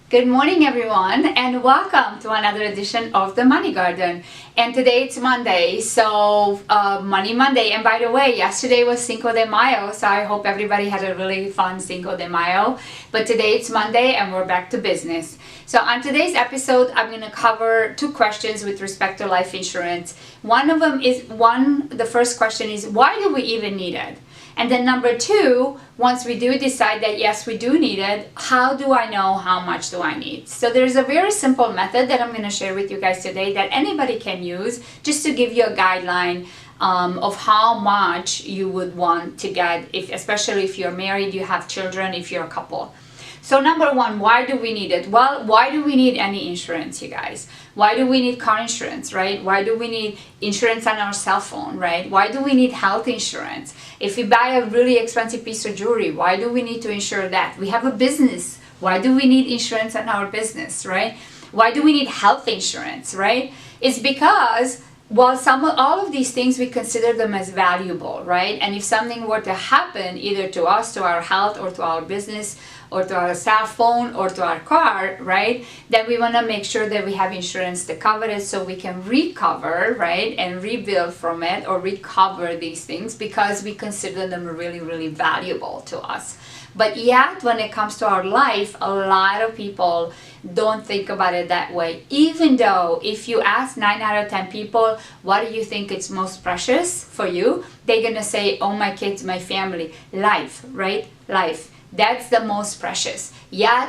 Good morning, everyone, and welcome to another edition of the Money Garden. And today it's Monday, so Money Monday. And by the way, yesterday was Cinco de Mayo, so I hope everybody had a really fun Cinco de Mayo. But today it's Monday, and we're back to business. So on today's episode, I'm going to cover two questions with respect to life insurance. One of them is the first question is, why do we even need it? And then number two, once we do decide that yes, we do need it, how do I know how much do I need? So there's a very simple method that I'm going to share with you guys today that anybody can use just to give you a guideline of how much you would want to get, especially if you're married, you have children, if you're a couple. So number one, why do we need it? Well, why do we need any insurance, you guys? Why do we need car insurance, right? Why do we need insurance on our cell phone, right? Why do we need health insurance? If we buy a really expensive piece of jewelry, why do we need to insure that? We have a business. Why do we need insurance on our business, right? Why do we need health insurance, right? It's because, well, all of these things, we consider them as valuable, right? And if something were to happen either to us, to our health, or to our business, or to our cell phone, or to our car, right, then we want to make sure that we have insurance to cover it so we can recover, right, and rebuild from it or recover these things because we consider them really, really valuable to us. But yet, when it comes to our life, a lot of people don't think about it that way. Even though if you ask 9 out of 10 people, what do you think is most precious for you? They're going to say, oh, my kids, my family, life, right? Life. That's the most precious. Yet,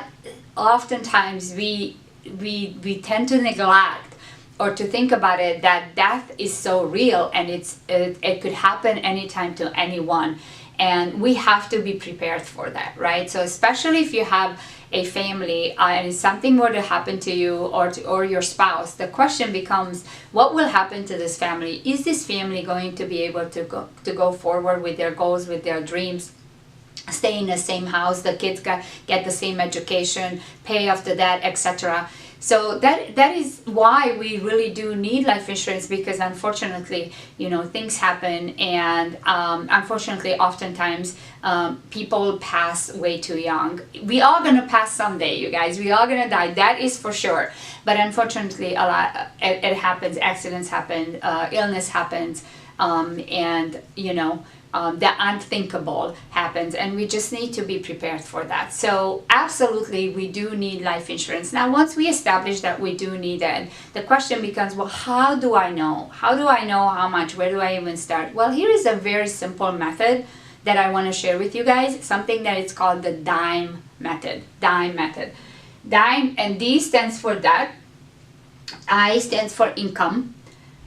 oftentimes we tend to neglect or to think about it that death is so real and it could happen anytime to anyone. And we have to be prepared for that, right? So especially if you have a family and something were to happen to you or your spouse, the question becomes, what will happen to this family? Is this family going to be able to go forward with their goals, with their dreams? Stay in the same house, the kids get the same education, pay off the debt, etc. So that is why we really do need life insurance, because unfortunately, things happen, and unfortunately, oftentimes people pass way too young. We are gonna pass someday, you guys. We are gonna die. That is for sure. But unfortunately, it happens. Accidents happen. Illness happens, and the unthinkable happens, and we just need to be prepared for that. So absolutely, we do need life insurance. Now, once we establish that we do need it, the question becomes, well, how do I know? How do I know how much? Where do I even start? Well, here is a very simple method that I want to share with you guys, something that is called the DIME method. DIME method. DIME, and D stands for debt, I stands for income,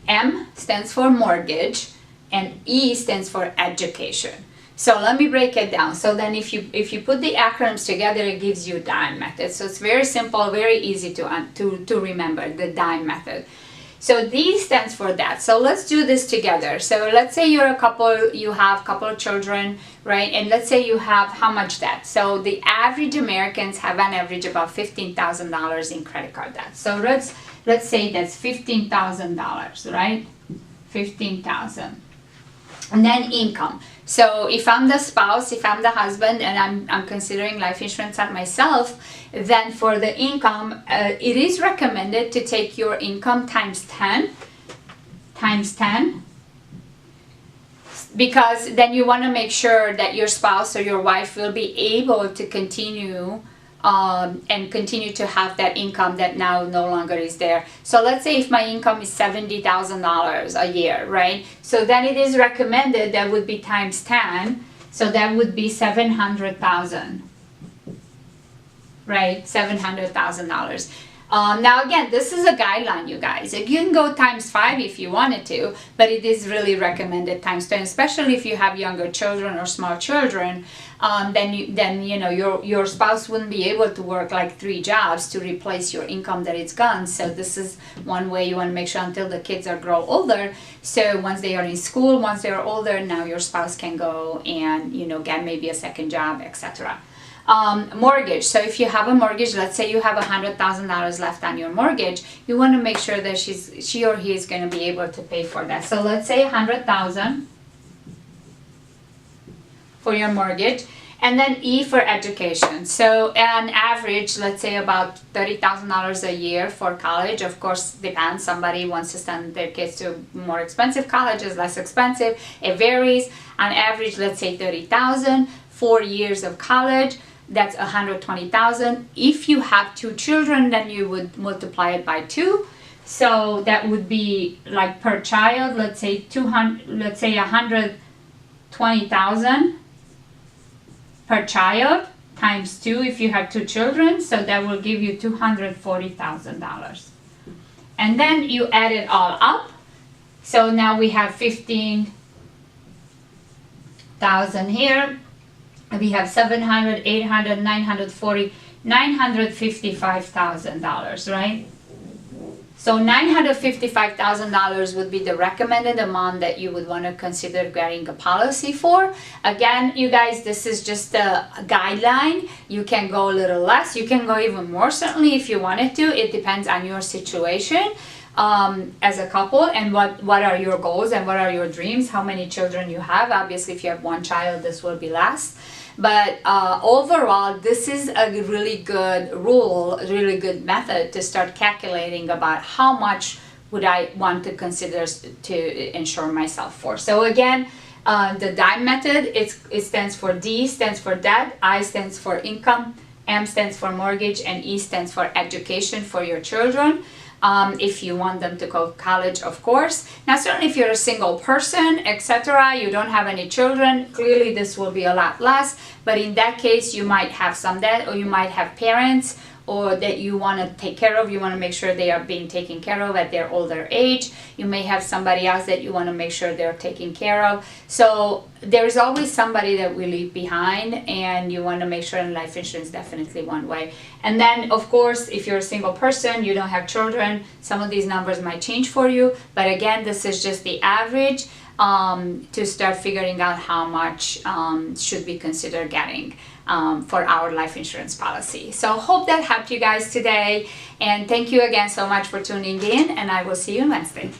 M stands for mortgage, and E stands for education. So let me break it down. So then if you put the acronyms together, it gives you DIME method. So it's very simple, very easy to remember, the DIME method. So D stands for that. So let's do this together. So let's say you're a couple, you have a couple of children, right? And let's say you have how much debt? So the average Americans have on average about $15,000 in credit card debt. So let's say that's $15,000, right? 15,000. And then income. So if I'm the spouse, if I'm the husband, and I'm considering life insurance on myself, then for the income, it is recommended to take your income times 10, because then you want to make sure that your spouse or your wife will be able to continue and continue to have that income that now no longer is there. So let's say if my income is $70,000 a year, right? So then it is recommended that would be times 10. So that would be $700,000, right? $700,000. Now again, this is a guideline, you guys. You can go times 5 if you wanted to, but it is really recommended times 10, especially if you have younger children or small children. Then your spouse wouldn't be able to work like 3 jobs to replace your income that is gone. So this is one way you want to make sure until the kids grow older. So once they are in school, once they are older, now your spouse can go and get maybe a second job, etc. Mortgage. So if you have a mortgage, let's say you have $100,000 left on your mortgage, you want to make sure that she or he is going to be able to pay for that. So let's say $100,000 for your mortgage. And then E for education. So on average, let's say about $30,000 a year for college. Of course, depends. Somebody wants to send their kids to more expensive colleges, less expensive. It varies. On average, let's say $30,000, 4 years of college. That's $120,000. If you have 2 children, then you would multiply it by 2. So that would be like per child, let's say $120,000 per child times 2 if you have 2 children. So that will give you $240,000. And then you add it all up. So now we have 15,000 here. We have 700, 800, 940, $955,000, right? So $955,000 would be the recommended amount that you would want to consider getting a policy for. Again, you guys, this is just a guideline. You can go a little less. You can go even more, certainly, if you wanted to. It depends on your situation as a couple and what are your goals and what are your dreams, how many children you have. Obviously, if you have 1 child, this will be less. But overall, this is a really good rule, a really good method to start calculating about how much would I want to consider to insure myself for. So again, the DIME method, it stands for D stands for debt, I stands for income, M stands for mortgage, and E stands for education for your children. If you want them to go to college, of course. Now, certainly if you're a single person, etc., you don't have any children, clearly this will be a lot less. But in that case, you might have some debt, or you might have parents or that you want to take care of. You want to make sure they are being taken care of at their older age. You may have somebody else that you want to make sure they're taken care of. So there's always somebody that we leave behind, and you want to make sure, and life insurance is definitely one way. And then, of course, if you're a single person, you don't have children, some of these numbers might change for you. But again, this is just the average to start figuring out how much should we consider getting for our life insurance policy. So hope that helped you guys today, and thank you again so much for tuning in, and I will see you Wednesday.